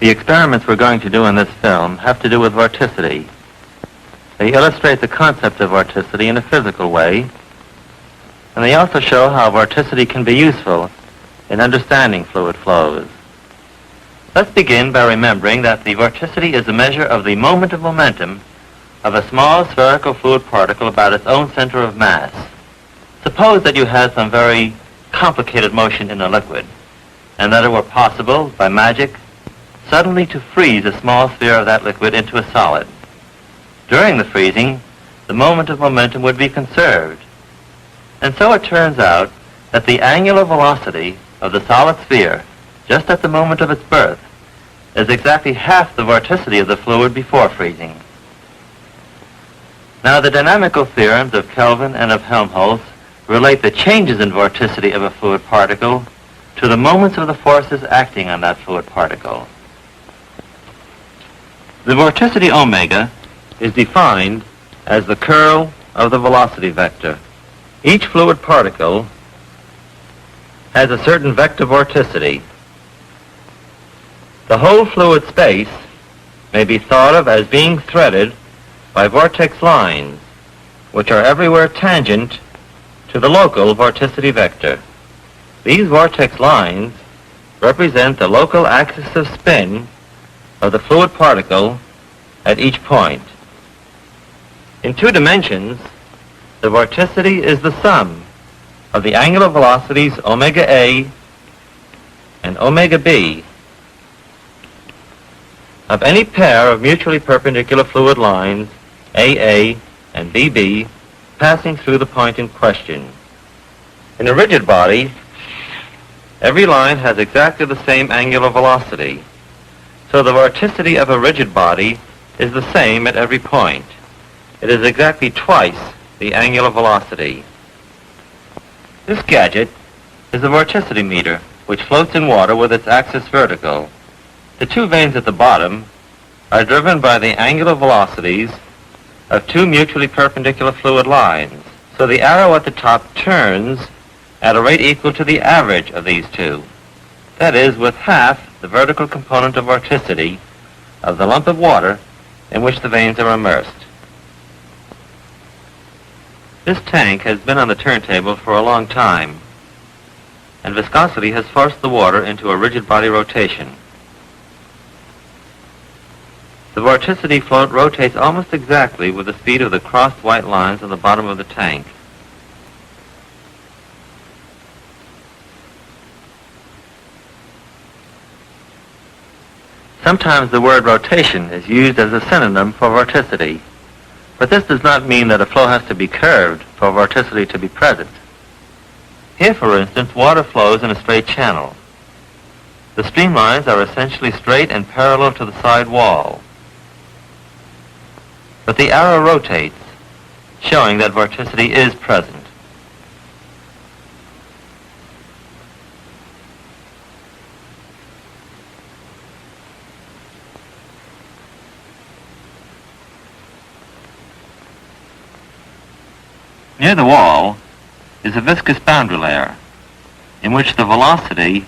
The experiments we're going to do in this film have to do with vorticity. They illustrate the concept of vorticity in a physical way, and they also show how vorticity can be useful in understanding fluid flows. Let's begin by remembering that the vorticity is a measure of the moment of momentum of a small spherical fluid particle about its own center of mass. Suppose that you had some very complicated motion in a liquid, and that it were possible, by magic, suddenly to freeze a small sphere of that liquid into a solid. During the freezing, the moment of momentum would be conserved. And so it turns out that the angular velocity of the solid sphere, just at the moment of its birth, is exactly half the vorticity of the fluid before freezing. Now, the dynamical theorems of Kelvin and of Helmholtz relate the changes in vorticity of a fluid particle to the moments of the forces acting on that fluid particle. The vorticity omega is defined as the curl of the velocity vector. Each fluid particle has a certain vector vorticity. The whole fluid space may be thought of as being threaded by vortex lines, which are everywhere tangent to the local vorticity vector. These vortex lines represent the local axis of spin of the fluid particle at each point. In two dimensions, the vorticity is the sum of the angular velocities omega A and omega B of any pair of mutually perpendicular fluid lines, AA and BB, passing through the point in question. In a rigid body, every line has exactly the same angular velocity, so the vorticity of a rigid body is the same at every point. It is exactly twice the angular velocity. This gadget is a vorticity meter, which floats in water with its axis vertical. The two vanes at the bottom are driven by the angular velocities of two mutually perpendicular fluid lines, so the arrow at the top turns at a rate equal to the average of these two. That is, with half the vertical component of vorticity of the lump of water in which the vanes are immersed. This tank has been on the turntable for a long time, and viscosity has forced the water into a rigid body rotation. The vorticity float rotates almost exactly with the speed of the crossed white lines on the bottom of the tank. Sometimes the word rotation is used as a synonym for vorticity, but this does not mean that a flow has to be curved for vorticity to be present. Here, for instance, water flows in a straight channel. The streamlines are essentially straight and parallel to the side wall. But the arrow rotates, showing that vorticity is present. Near the wall is a viscous boundary layer, in which the velocity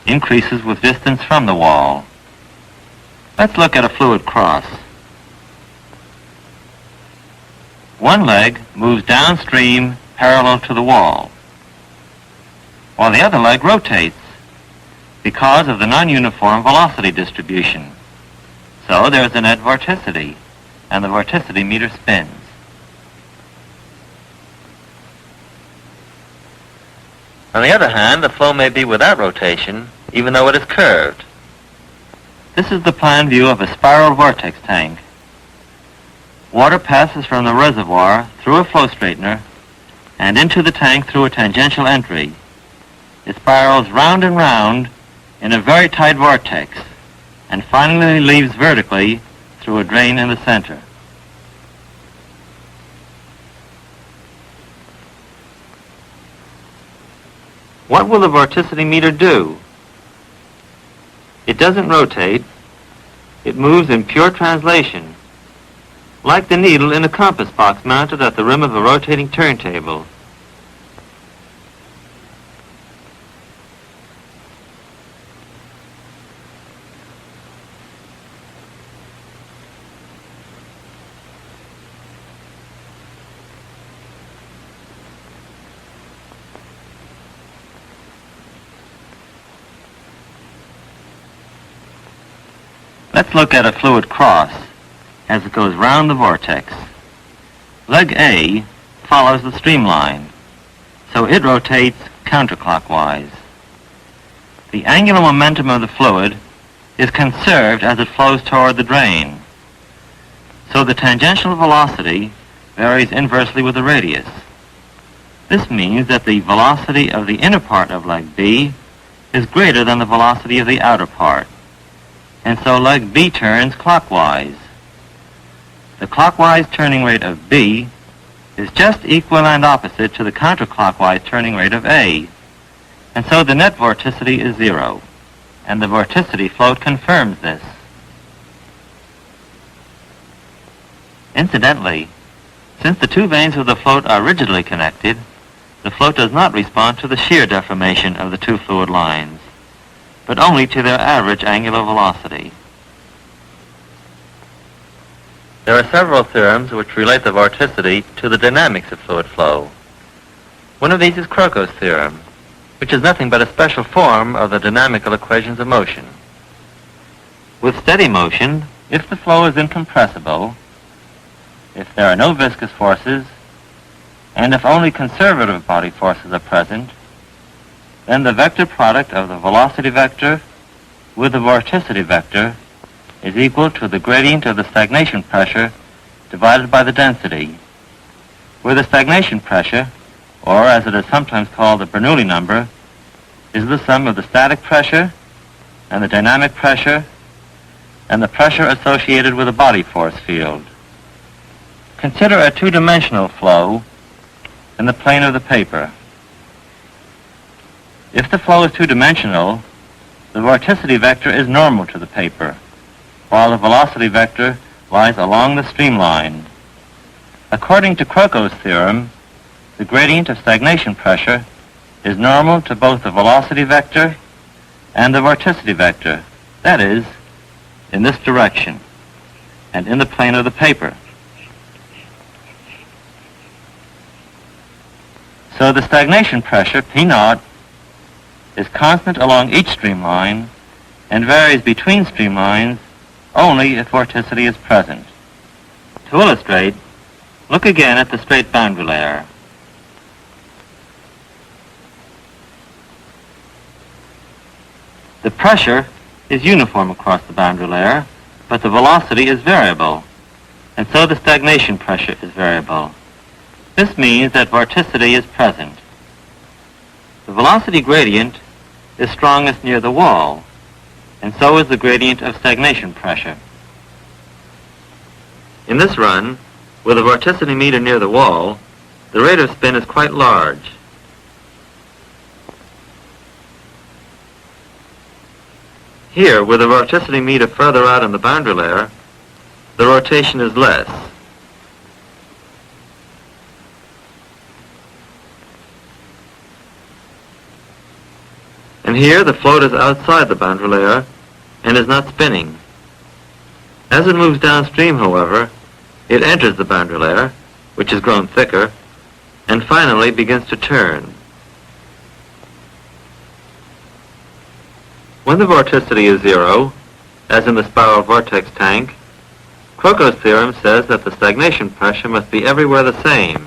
increases with distance from the wall. Let's look at a fluid cross. One leg moves downstream parallel to the wall, while the other leg rotates because of the non-uniform velocity distribution. So there's a net vorticity, and the vorticity meter spins. On the other hand, the flow may be without rotation, even though it is curved. This is the plan view of a spiral vortex tank. Water passes from the reservoir through a flow straightener and into the tank through a tangential entry. It spirals round and round in a very tight vortex and finally leaves vertically through a drain in the center. What will the vorticity meter do? It doesn't rotate. It moves in pure translation, like the needle in a compass box mounted at the rim of a rotating turntable. Let's look at a fluid cross as it goes round the vortex. Leg A follows the streamline, so it rotates counterclockwise. The angular momentum of the fluid is conserved as it flows toward the drain, so the tangential velocity varies inversely with the radius. This means that the velocity of the inner part of leg B is greater than the velocity of the outer part, and so leg B turns clockwise. The clockwise turning rate of B is just equal and opposite to the counterclockwise turning rate of A, and so the net vorticity is 0, and the vorticity float confirms this. Incidentally, since the two vanes of the float are rigidly connected, the float does not respond to the shear deformation of the two fluid lines, but only to their average angular velocity. There are several theorems which relate the vorticity to the dynamics of fluid flow. One of these is Crocco's theorem, which is nothing but a special form of the dynamical equations of motion. With steady motion, if the flow is incompressible, if there are no viscous forces, and if only conservative body forces are present, then the vector product of the velocity vector with the vorticity vector is equal to the gradient of the stagnation pressure divided by the density, where the stagnation pressure, or as it is sometimes called the Bernoulli number, is the sum of the static pressure and the dynamic pressure and the pressure associated with a body force field. Consider a two-dimensional flow in the plane of the paper. If the flow is two-dimensional, the vorticity vector is normal to the paper, while the velocity vector lies along the streamline. According to Crocco's theorem, the gradient of stagnation pressure is normal to both the velocity vector and the vorticity vector, that is, in this direction, and in the plane of the paper. So the stagnation pressure, P0, is constant along each streamline and varies between streamlines only if vorticity is present. To illustrate, look again at the straight boundary layer. The pressure is uniform across the boundary layer, but the velocity is variable, and so the stagnation pressure is variable. This means that vorticity is present. The velocity gradient is strongest near the wall, and so is the gradient of stagnation pressure. In this run, with a vorticity meter near the wall, the rate of spin is quite large. Here, with a vorticity meter further out in the boundary layer, the rotation is less. And here the float is outside the boundary layer and is not spinning. As it moves downstream, however, it enters the boundary layer, which has grown thicker, and finally begins to turn. When the vorticity is 0, as in the spiral vortex tank, Crocco's theorem says that the stagnation pressure must be everywhere the same.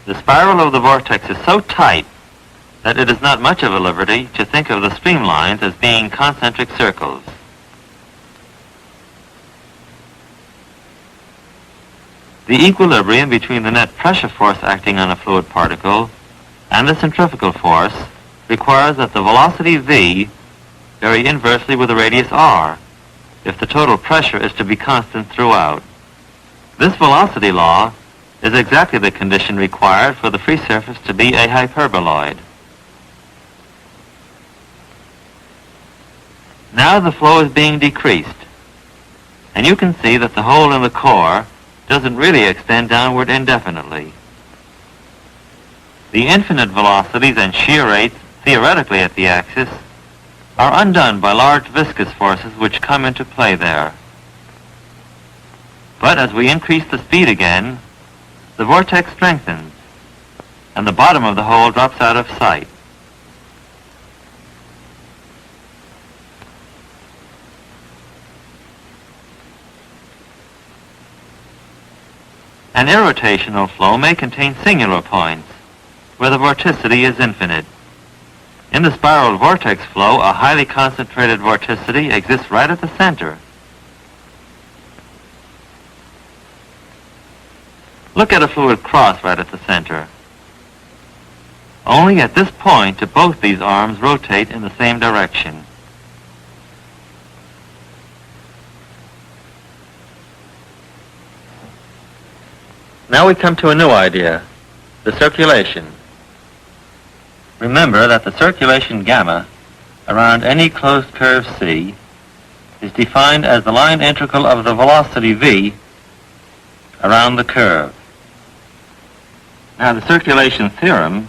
The spiral of the vortex is so tight that it is not much of a liberty to think of the streamlines as being concentric circles. The equilibrium between the net pressure force acting on a fluid particle and the centrifugal force requires that the velocity v vary inversely with the radius r if the total pressure is to be constant throughout. This velocity law is exactly the condition required for the free surface to be a hyperboloid. Now the flow is being decreased, and you can see that the hole in the core doesn't really extend downward indefinitely. The infinite velocities and shear rates theoretically at the axis are undone by large viscous forces which come into play there. But as we increase the speed again, the vortex strengthens, and the bottom of the hole drops out of sight. An irrotational flow may contain singular points, where the vorticity is infinite. In the spiral vortex flow, a highly concentrated vorticity exists right at the center. Look at a fluid cross right at the center. Only at this point do both these arms rotate in the same direction. Now we come to a new idea, the circulation. Remember that the circulation gamma around any closed curve C is defined as the line integral of the velocity v around the curve. Now the circulation theorem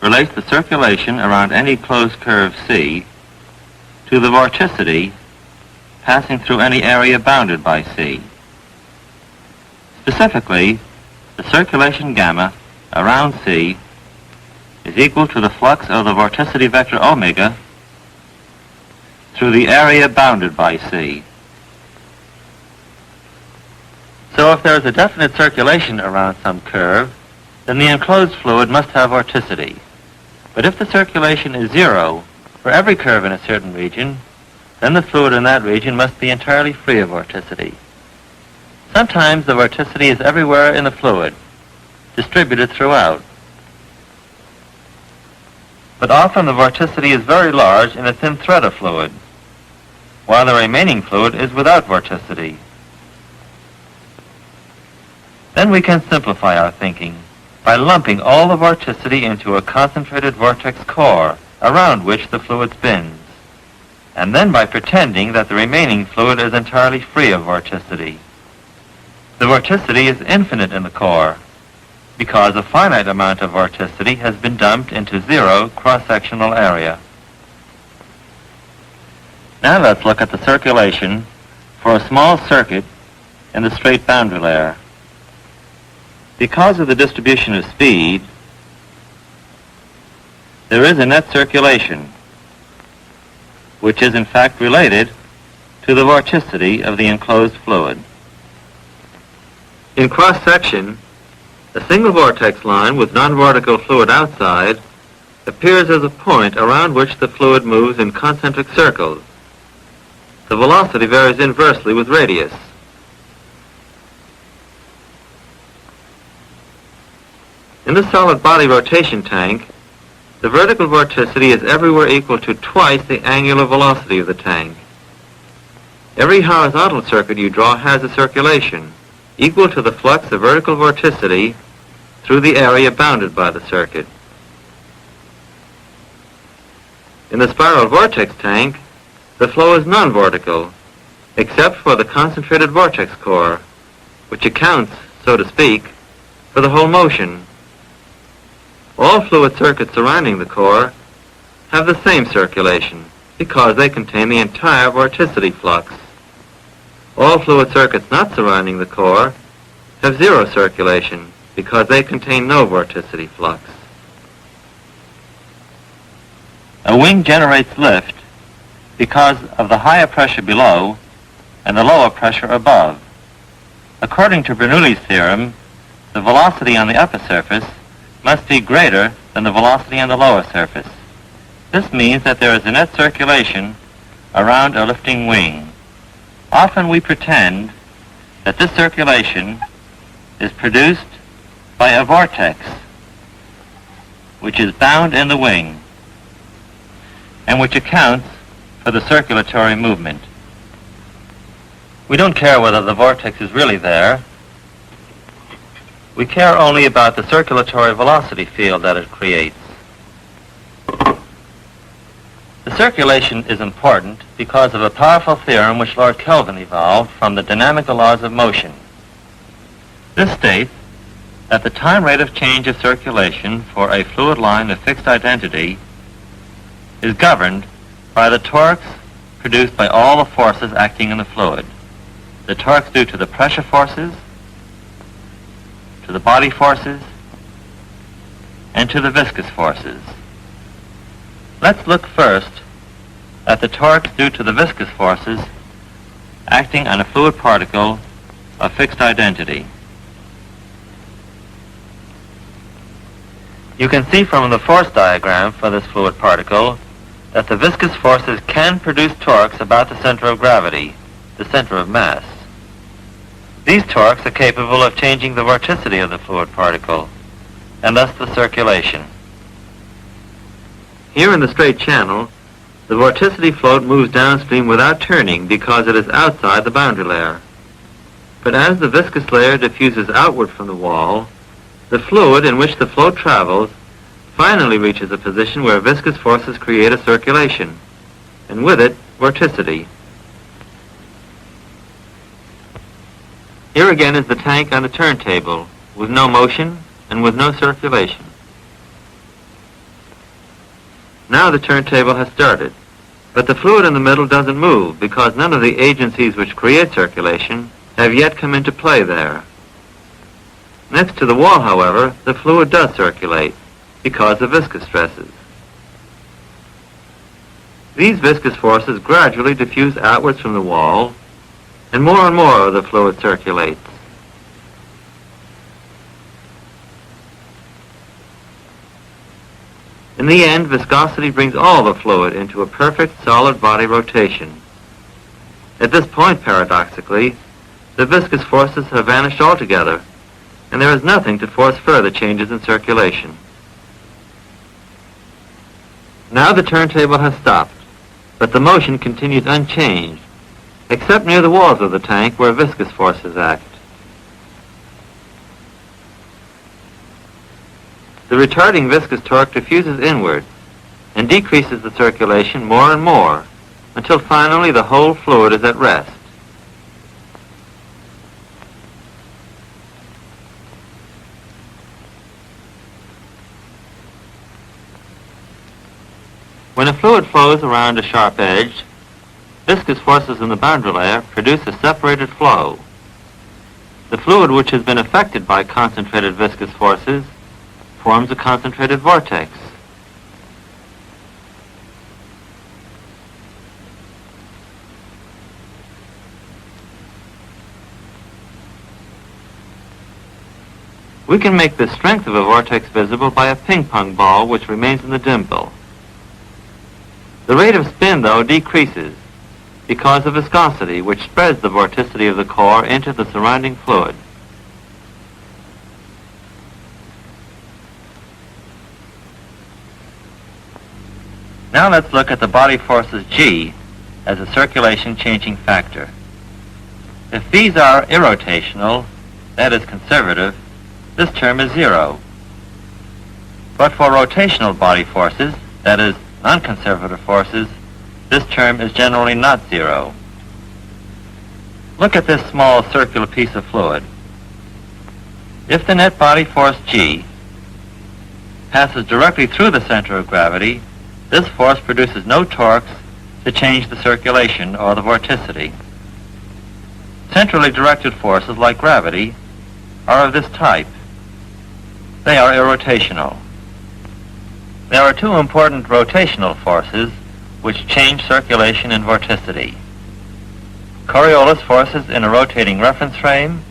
relates the circulation around any closed curve C to the vorticity passing through any area bounded by C. Specifically, the circulation gamma around C is equal to the flux of the vorticity vector omega through the area bounded by C. So if there is a definite circulation around some curve, then the enclosed fluid must have vorticity. But if the circulation is zero for every curve in a certain region, then the fluid in that region must be entirely free of vorticity. Sometimes the vorticity is everywhere in the fluid, distributed throughout. But often the vorticity is very large in a thin thread of fluid, while the remaining fluid is without vorticity. Then we can simplify our thinking by lumping all the vorticity into a concentrated vortex core around which the fluid spins, and then by pretending that the remaining fluid is entirely free of vorticity. The vorticity is infinite in the core, because a finite amount of vorticity has been dumped into zero cross-sectional area. Now let's look at the circulation for a small circuit in the straight boundary layer. Because of the distribution of speed, there is a net circulation, which is in fact related to the vorticity of the enclosed fluid. In cross-section, a single vortex line with non-vortical fluid outside appears as a point around which the fluid moves in concentric circles. The velocity varies inversely with radius. In the solid body rotation tank, the vertical vorticity is everywhere equal to twice the angular velocity of the tank. Every horizontal circuit you draw has a circulation equal to the flux of vertical vorticity through the area bounded by the circuit. In the spiral vortex tank, the flow is non-vortical, except for the concentrated vortex core, which accounts, so to speak, for the whole motion. All fluid circuits surrounding the core have the same circulation, because they contain the entire vorticity flux. All fluid circuits not surrounding the core have zero circulation, because they contain no vorticity flux. A wing generates lift because of the higher pressure below and the lower pressure above. According to Bernoulli's theorem, the velocity on the upper surface must be greater than the velocity on the lower surface. This means that there is a net circulation around a lifting wing. Often we pretend that this circulation is produced by a vortex, which is bound in the wing, and which accounts for the circulatory movement. We don't care whether the vortex is really there. We care only about the circulatory velocity field that it creates. The circulation is important because of a powerful theorem which Lord Kelvin evolved from the dynamical laws of motion. This states that the time rate of change of circulation for a fluid line of fixed identity is governed by the torques produced by all the forces acting in the fluid. The torques due to the pressure forces, to the body forces, and to the viscous forces. Let's look first at the torques due to the viscous forces acting on a fluid particle of fixed identity. You can see from the force diagram for this fluid particle that the viscous forces can produce torques about the center of gravity, the center of mass. These torques are capable of changing the vorticity of the fluid particle, and thus the circulation. Here in the straight channel, the vorticity float moves downstream without turning because it is outside the boundary layer. But as the viscous layer diffuses outward from the wall, the fluid in which the float travels finally reaches a position where viscous forces create a circulation, and with it, vorticity. Here again is the tank on the turntable, with no motion and with no circulation. Now the turntable has started, but the fluid in the middle doesn't move because none of the agencies which create circulation have yet come into play there. Next to the wall, however, the fluid does circulate because of viscous stresses. These viscous forces gradually diffuse outwards from the wall, and more of the fluid circulates. In the end, viscosity brings all the fluid into a perfect solid body rotation. At this point, paradoxically, the viscous forces have vanished altogether, and there is nothing to force further changes in circulation. Now the turntable has stopped, but the motion continues unchanged, except near the walls of the tank where viscous forces act. The retarding viscous torque diffuses inward and decreases the circulation more and more until finally the whole fluid is at rest. When a fluid flows around a sharp edge, viscous forces in the boundary layer produce a separated flow. The fluid which has been affected by concentrated viscous forces forms a concentrated vortex. We can make the strength of a vortex visible by a ping-pong ball which remains in the dimple. The rate of spin, though, decreases because of viscosity, which spreads the vorticity of the core into the surrounding fluid. Now let's look at the body forces G as a circulation changing factor. If these are irrotational, that is conservative, this term is zero. But for rotational body forces, that is non-conservative forces, this term is generally not zero. Look at this small circular piece of fluid. If the net body force G passes directly through the center of gravity, this force produces no torques to change the circulation or the vorticity. Centrally directed forces like gravity are of this type. They are irrotational. There are two important rotational forces which change circulation and vorticity: Coriolis forces in a rotating reference frame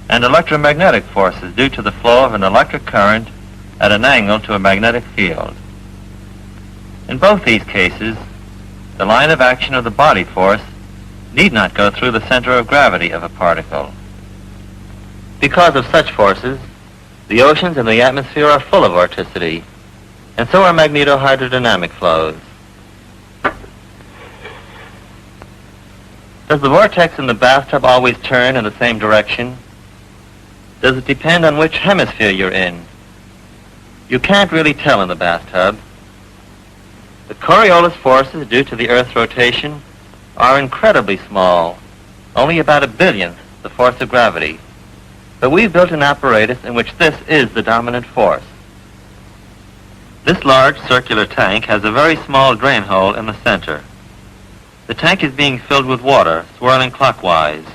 and electromagnetic forces due to the flow of an electric current at an angle to a magnetic field. In both these cases, the line of action of the body force need not go through the center of gravity of a particle. Because of such forces, the oceans and the atmosphere are full of vorticity, and so are magnetohydrodynamic flows. Does the vortex in the bathtub always turn in the same direction? Does it depend on which hemisphere you're in? You can't really tell in the bathtub. The Coriolis forces due to the Earth's rotation are incredibly small, only about 1/1000th the force of gravity. But we've built an apparatus in which this is the dominant force. This large circular tank has a very small drain hole in the center. The tank is being filled with water, swirling clockwise.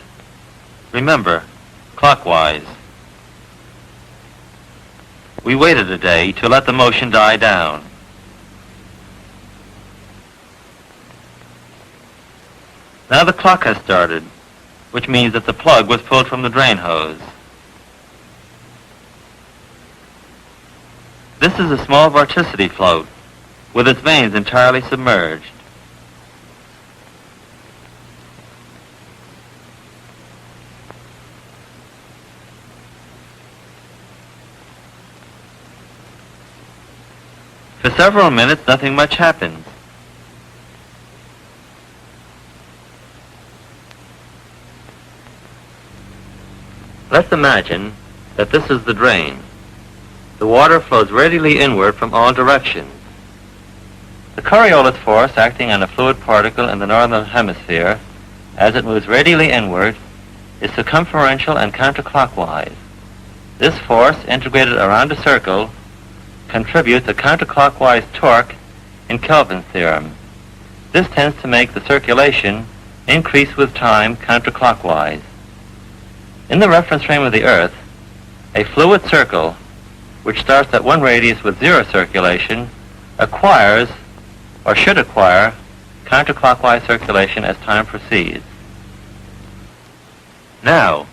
Remember, clockwise. We waited a day to let the motion die down. Now the clock has started, which means that the plug was pulled from the drain hose. This is a small vorticity float with its vanes entirely submerged. For several minutes, nothing much happens. Let's imagine that this is the drain. The water flows radially inward from all directions. The Coriolis force acting on a fluid particle in the northern hemisphere as it moves radially inward is circumferential and counterclockwise. This force, integrated around a circle, contributes a counterclockwise torque in Kelvin's theorem. This tends to make the circulation increase with time counterclockwise. In the reference frame of the Earth, a fluid circle, which starts at one radius with zero circulation, acquires, or should acquire, counterclockwise circulation as time proceeds. Now,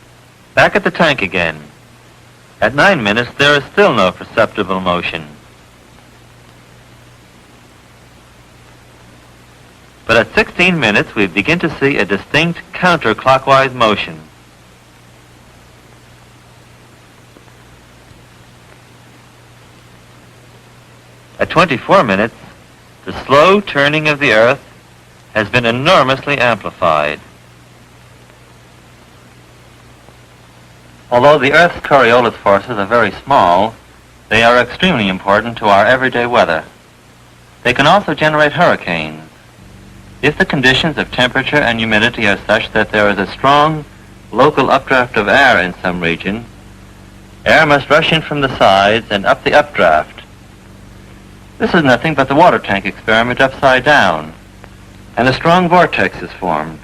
back at the tank again. At 9 minutes, there is still no perceptible motion. But at 16 minutes, we begin to see a distinct counterclockwise motion. At 24 minutes, the slow turning of the Earth has been enormously amplified. Although the Earth's Coriolis forces are very small, they are extremely important to our everyday weather. They can also generate hurricanes. If the conditions of temperature and humidity are such that there is a strong local updraft of air in some region, air must rush in from the sides and up the updraft. This is nothing but the water tank experiment upside down, and a strong vortex is formed.